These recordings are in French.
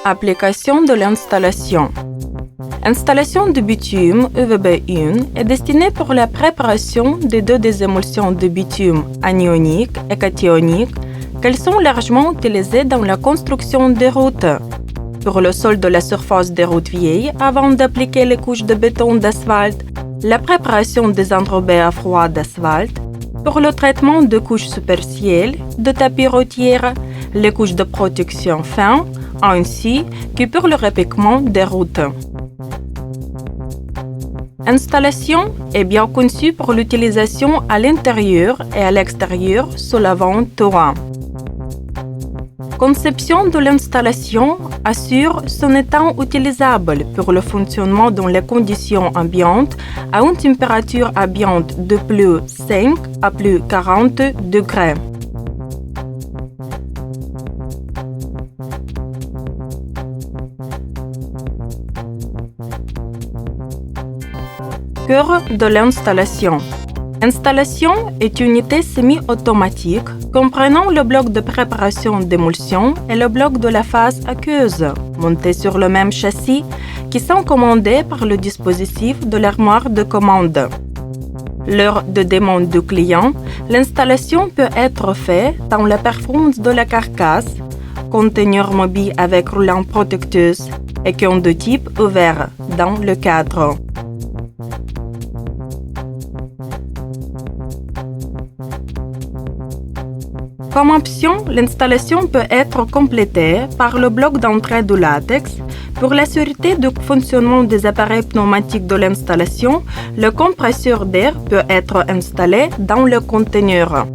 Application de l'installation. Installation de bitume UVB1 est destinée pour la préparation des deux des émulsions de bitume anionique et cationique qu'elles sont largement utilisées dans la construction des routes. Pour le sol de la surface des routes vieilles, avant d'appliquer les couches de béton d'asphalte, la préparation des enrobés à froid d'asphalte, pour le traitement de couches superficielles, de tapis routières, les couches de protection fin, ainsi que pour le repiquement des routes. Installation est bien conçue pour l'utilisation à l'intérieur et à l'extérieur sous l'avant-toit. Conception de l'installation assure son état utilisable pour le fonctionnement dans les conditions ambiantes à une température ambiante de plus 5 à plus 40 degrés. Cœur de l'installation. Installation est une unité semi-automatique comprenant le bloc de préparation d'émulsion et le bloc de la phase aqueuse, montés sur le même châssis, qui sont commandés par le dispositif de l'armoire de commande. Lors de demande du client, l'installation peut être faite dans la performance de la carcasse, conteneur mobile avec roulant protecteuse et con de type ouvert dans le cadre. Comme option, l'installation peut être complétée par le bloc d'entrée de latex. Pour la sûreté du fonctionnement des appareils pneumatiques de l'installation, le compresseur d'air peut être installé dans le conteneur.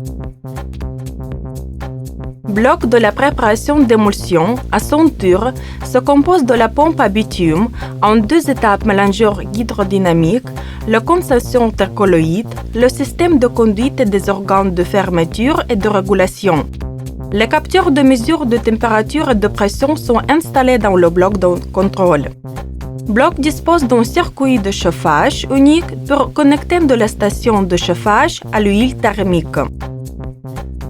Bloc de la préparation d'émulsion, à son tour, se compose de la pompe à bitume en deux étapes mélangeur hydrodynamique, le condensation intercolloïde, le système de conduite et des organes de fermeture et de régulation. Les capteurs de mesure de température et de pression sont installés dans le bloc de contrôle. Le bloc dispose d'un circuit de chauffage unique pour connecter de la station de chauffage à l'huile thermique.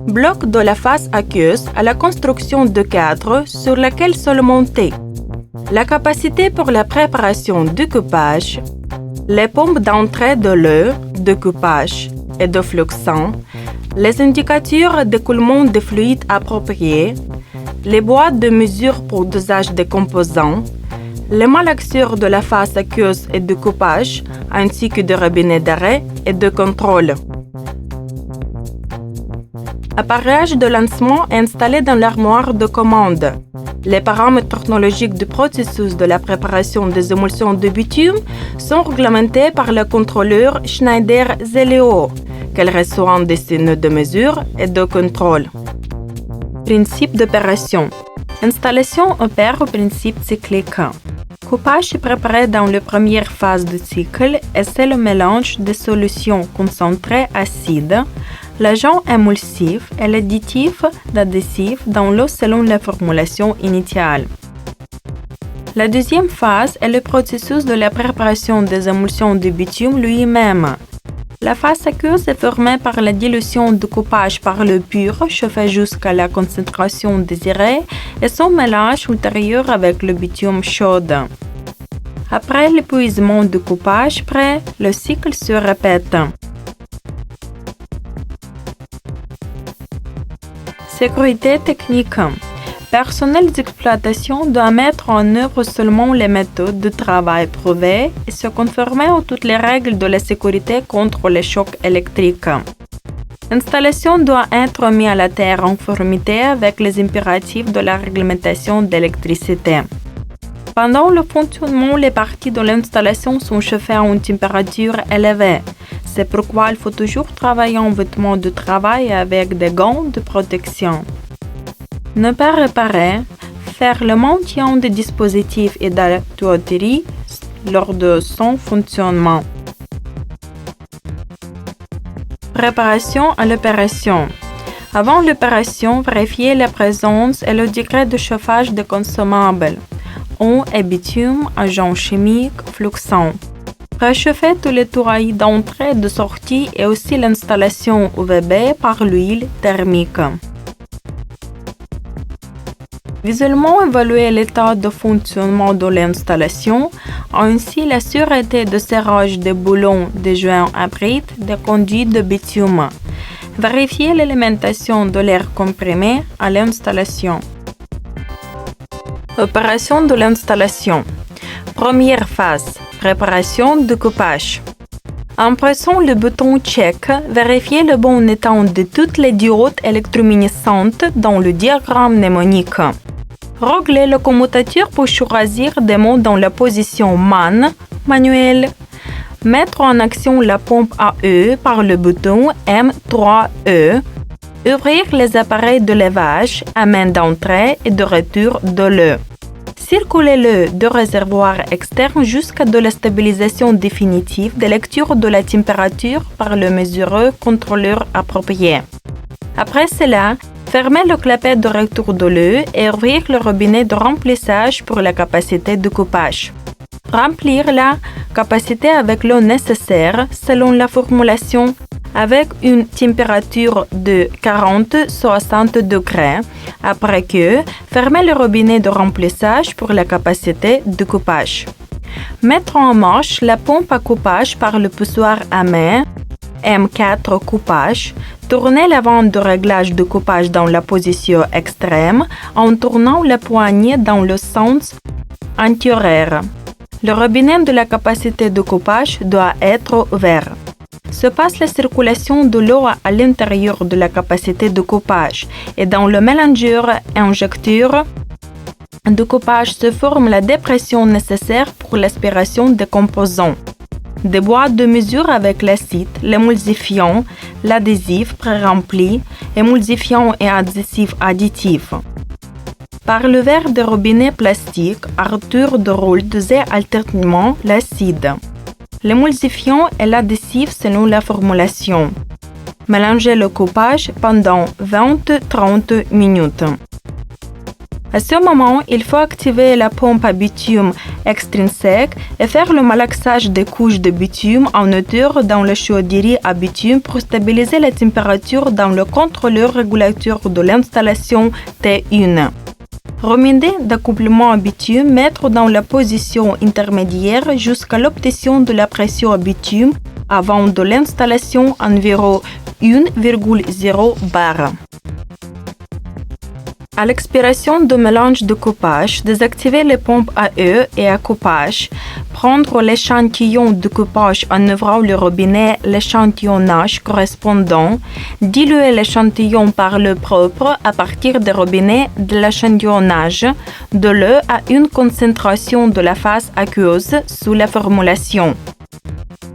Bloc de la phase aqueuse à la construction de cadres sur lesquels se monter. La capacité pour la préparation du coupage, les pompes d'entrée de l'eau, de coupage et de fluxant, les indicateurs d'écoulement des fluides appropriés, les boîtes de mesure pour dosage des composants, les malaxeurs de la phase aqueuse et de coupage, ainsi que des robinets d'arrêt et de contrôle. Appareillage de lancement installé dans l'armoire de commande. Les paramètres technologiques du processus de la préparation des émulsions de bitume sont réglementés par le contrôleur Schneider Zeleo, qu'elle reçoit des signes de mesure et de contrôle. Principe d'opération. Installation opère au principe cyclique. Coupage est préparé dans la première phase du cycle et c'est le mélange de solutions concentrées acides, l'agent émulsif et l'additif d'adhésif dans l'eau selon la formulation initiale. La deuxième phase est le processus de la préparation des émulsions de bitume lui-même. La phase aqueuse est formée par la dilution du coupage par l'eau pure chauffée jusqu'à la concentration désirée et son mélange ultérieur avec le bitume chaud. Après l'épuisement du coupage prêt, le cycle se répète. Sécurité technique. Personnel d'exploitation doit mettre en œuvre seulement les méthodes de travail prouvées et se conformer à toutes les règles de la sécurité contre les chocs électriques. L'installation doit être mise à la terre en conformité avec les impératifs de la réglementation d'électricité. Pendant le fonctionnement, les parties de l'installation sont chauffées à une température élevée. C'est pourquoi il faut toujours travailler en vêtements de travail avec des gants de protection. Ne pas réparer, faire le maintien des dispositifs et de la tuyauterie lors de son fonctionnement. Préparation à l'opération. Avant l'opération, vérifiez la présence et le degré de chauffage des consommables. Eau et bitume, agents chimiques, fluxants. Réchauffer tous les tourelles d'entrée et de sortie et aussi l'installation UVB par l'huile thermique. Visuellement évaluer l'état de fonctionnement de l'installation, ainsi la sûreté de serrage des boulons des joints abrites des conduits de bitume. Vérifier l'alimentation de l'air comprimé à l'installation. Opération de l'installation. Première phase. Préparation du coupage. En pressant le bouton Check, vérifiez le bon état de toutes les diodes électroluminescentes dans le diagramme mnémonique. Réglez le commutateur pour choisir des modes dans la position manuel. Mettre en action la pompe à eau par le bouton M3E. Ouvrir les appareils de levage à main d'entrée et de retour de l'eau. Circuler l'eau de réservoir externe jusqu'à de la stabilisation définitive de lecture de la température par le mesureur contrôleur approprié. Après cela, fermez le clapet de retour de l'eau et ouvrir le robinet de remplissage pour la capacité de coupage. Remplir la capacité avec l'eau nécessaire selon la formulation avec une température de 40-60 degrés. Après que, fermez le robinet de remplissage pour la capacité de coupage. Mettre en marche la pompe à coupage par le poussoir à main M4 coupage. Tournez la bande de réglage de coupage dans la position extrême en tournant la poignée dans le sens antérieur. Le robinet de la capacité de coupage doit être ouvert. Se passe la circulation de l'eau à l'intérieur de la capacité de coupage et dans le mélangeur injecteur de coupage se forme la dépression nécessaire pour l'aspiration des composants. Des boîtes de mesure avec l'acide, l'émulsifiant, l'adhésif pré-rempli, émulsifiant et adhésif additif. Par le verre de robinet plastique, à tour de rôle, dosez alternement l'acide, l'émulsifiant et l'adhésif selon la formulation. Mélangez le coupage pendant 20-30 minutes. À ce moment, il faut activer la pompe à bitume extrinsèque et faire le malaxage des couches de bitume en hauteur dans la chaudierie à bitume pour stabiliser la température dans le contrôleur régulateur de l'installation T1. Reminer d'accouplement à bitume, mettre dans la position intermédiaire jusqu'à l'obtention de la pression à bitume avant de l'installation environ 1,0 bar. À l'expiration du mélange de coupage, désactiver les pompes à eau et à coupage. Prendre l'échantillon de coupage en ouvrant le robinet, l'échantillonnage correspondant. Diluer l'échantillon par l'eau propre à partir des robinets de l'échantillonnage de l'eau à une concentration de la phase aqueuse sous la formulation.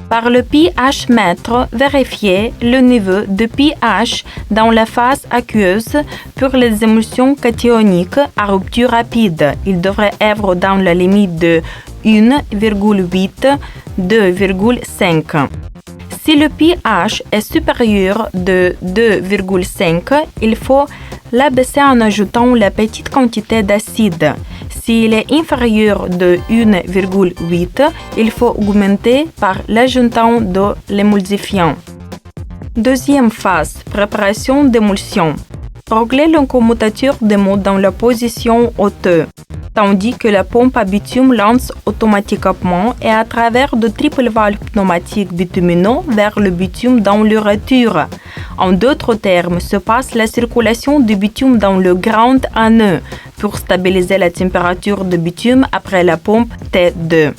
Par le pH mètre, vérifiez le niveau de pH dans la phase aqueuse pour les émulsions cationiques à rupture rapide. Il devrait être dans la limite de 1,8-2,5. Si le pH est supérieur de 2,5, il faut l'abaisser en ajoutant la petite quantité d'acide. S'il est inférieur de 1,8, il faut augmenter par l'ajoutant de l'émulsifiant. Deuxième phase, préparation d'émulsion. Réglez le commutateur de mode dans la position haute, tandis que la pompe à bitume lance automatiquement et à travers de triple valves pneumatiques bitumineux vers le bitume dans le retour. En d'autres termes, se passe la circulation du bitume dans le grand anneau pour stabiliser la température de bitume après la pompe T2.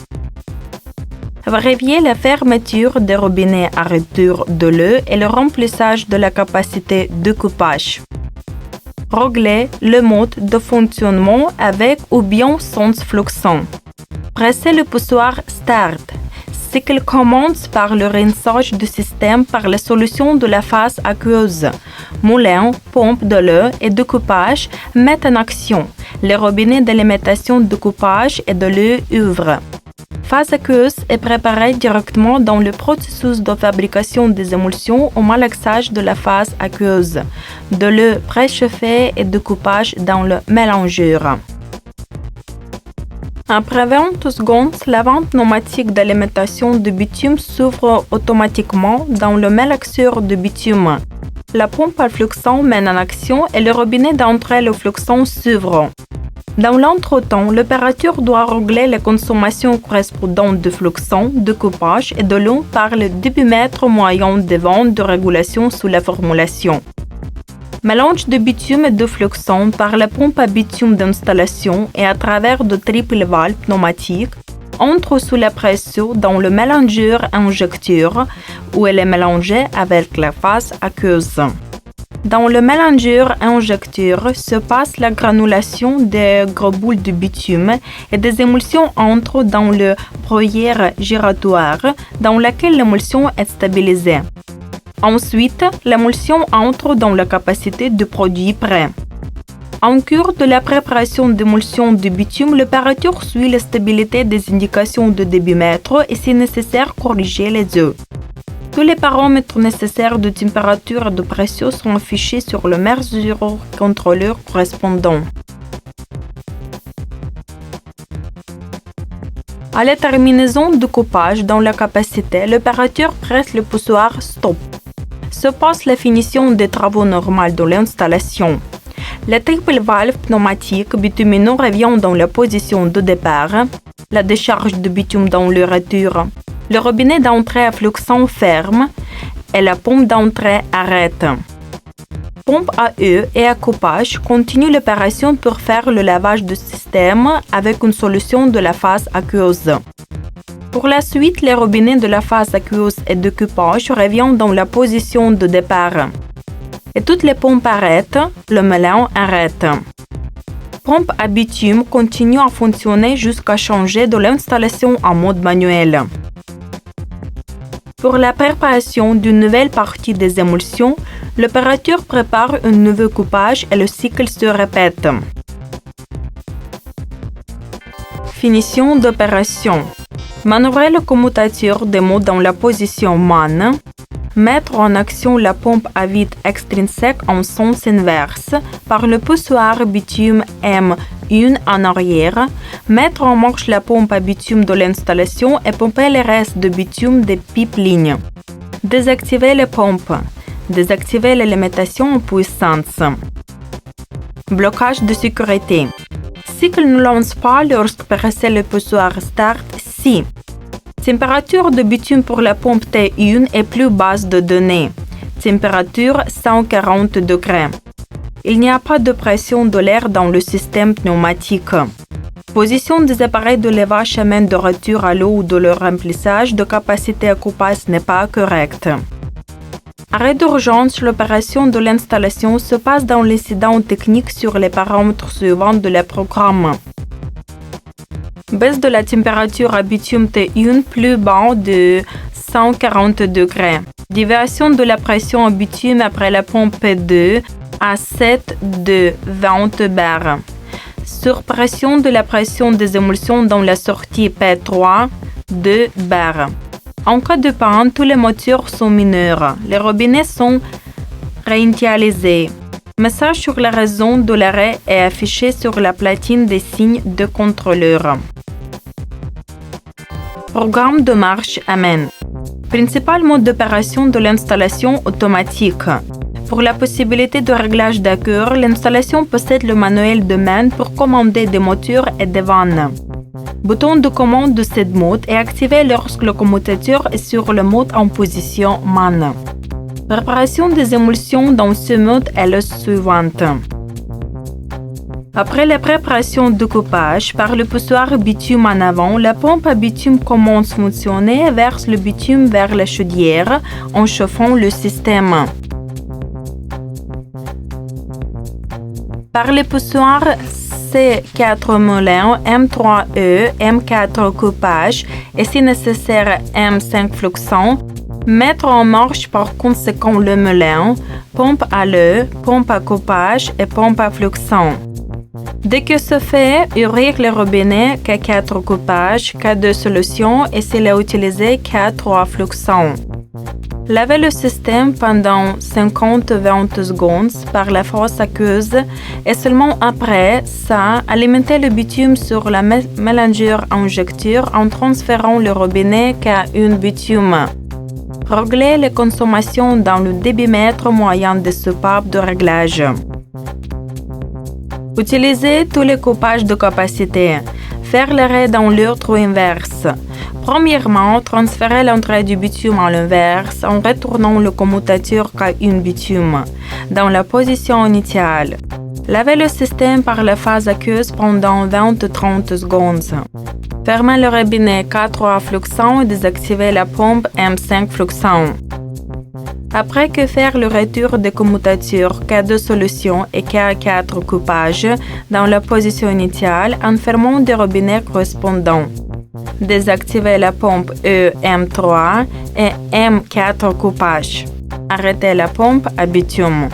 Vérifiez la fermeture des robinets à retour de l'eau et le remplissage de la capacité de coupage. Réglez le mode de fonctionnement avec ou bien sans fluxant. Pressez le poussoir Start. Cycle commence par le rinçage du système par la solution de la phase aqueuse. Moulin, pompe de l'eau et de coupage mettent en action. Les robinets d'alimentation de coupage et de l'eau ouvrent. Phase aqueuse est préparée directement dans le processus de fabrication des émulsions au malaxage de la phase aqueuse, de l'eau préchauffée et de coupage dans le mélangeur. Après 20 secondes, la vente pneumatique d'alimentation de bitume s'ouvre automatiquement dans le malaxeur de bitume. La pompe à fluxant mène en action et le robinet d'entrée le fluxant s'ouvre. Dans l'entretemps, l'opérateur doit régler les consommations correspondantes de fluxant, de coupage et de l'eau par le débitmètre moyen de vente de régulation sous la formulation. Mélange de bitume et de fluxant par la pompe à bitume d'installation et à travers de triple valve pneumatique entre sous la pression dans le mélangeur injecteur où elle est mélangée avec la phase aqueuse. Dans le mélangeur injecteur se passe la granulation des gros boules de bitume et des émulsions entrent dans le bruyère giratoire dans laquelle l'émulsion est stabilisée. Ensuite, l'émulsion entre dans la capacité du produit prêt. En cours de la préparation d'émulsion de bitume, l'opérateur suit la stabilité des indications de débitmètre et si nécessaire corriger les œufs. Tous les paramètres nécessaires de température et de pression sont affichés sur le mesure-contrôleur correspondant. À la terminaison du coupage dans la capacité, l'opérateur presse le poussoir Stop. Se passe la finition des travaux normaux de l'installation. La triple valve pneumatique bitumineux revient dans la position de départ. La décharge de bitume dans le retour. Le robinet d'entrée à fluxant ferme et la pompe d'entrée arrête. Pompe à eau et à coupage continue l'opération pour faire le lavage du système avec une solution de la phase aqueuse. Pour la suite, les robinets de la phase aqueuse et de coupage reviennent dans la position de départ. Et toutes les pompes arrêtent, le mélange arrête. Pompe à bitume continue à fonctionner jusqu'à changer de l'installation en mode manuel. Pour la préparation d'une nouvelle partie des émulsions, l'opérateur prépare un nouveau coupage et le cycle se répète. Finition d'opération. Manœuvrer le commutateur des mots dans la position MAN. Mettre en action la pompe à vide extrinsèque en sens inverse par le poussoir bitume M1 en arrière. Mettre en marche la pompe à bitume de l'installation et pomper les restes de bitume des pipelines. Désactiver les pompes. Désactiver la limitation en puissance. Blocage de sécurité. Cycle ne lance pas lorsque presser le poussoir Start si. Température de bitume pour la pompe T1 est plus basse de données. Température 140 degrés. Il n'y a pas de pression de l'air dans le système pneumatique. Position des appareils de levage chemin de retour à l'eau ou de leur remplissage de capacité à coupage n'est pas correcte. Arrêt d'urgence, l'opération de l'installation se passe dans l'incident technique sur les paramètres suivants de le programme. Baisse de la température à bitume T1 plus bas de 140 degrés. Déviation de la pression à bitume après la pompe P2 à 7 de 20 bars. Surpression de la pression des émulsions dans la sortie P3 de bars. En cas de panne, tous les moteurs sont mineurs. Les robinets sont réinitialisés. Message sur la raison de l'arrêt est affiché sur la platine des signes de contrôleur. Programme de marche Amen. Principal mode d'opération de l'installation automatique. Pour la possibilité de réglage d'accueil, l'installation possède le manuel de main pour commander des moteurs et des vannes. Bouton de commande de cette mode est activé lorsque le commutateur est sur le mode en position MAN. Préparation des émulsions dans ce mode est la suivante. Après la préparation du coupage par le poussoir bitume en avant, la pompe à bitume commence à fonctionner et verse le bitume vers la chaudière en chauffant le système. Par le poussoir C4 moulin, M3E, M4 coupage et si nécessaire M5 fluxant, mettre en marche par conséquent le moulin, pompe à l'eau, pompe à coupage et pompe à fluxant. Dès que ce fait, ouvrir le robinet K4 coupage, K2 solution et s'il est utilisé K3 fluxant. Laver le système pendant 50-20 secondes par la force aqueuse et seulement après ça, alimenter le bitume sur la mélangeur injecteur en transférant le robinet K1 bitume. Régler les consommations dans le débitmètre moyen des soupapes de réglage. Utilisez tous les coupages de capacité. Faire l'arrêt dans l'ordre inverse. Premièrement, transférez l'entrée du bitume à l'inverse en retournant le commutateur K1 bitume dans la position initiale. Lavez le système par la phase aqueuse pendant 20-30 secondes. Fermez le robinet K3 fluxant et désactivez la pompe M5 fluxant. Après que faire le retour des commutateurs K2 solution et K4 coupage dans la position initiale en fermant des robinets correspondants. Désactivez la pompe M3 et M4 coupage. Arrêtez la pompe à bitume.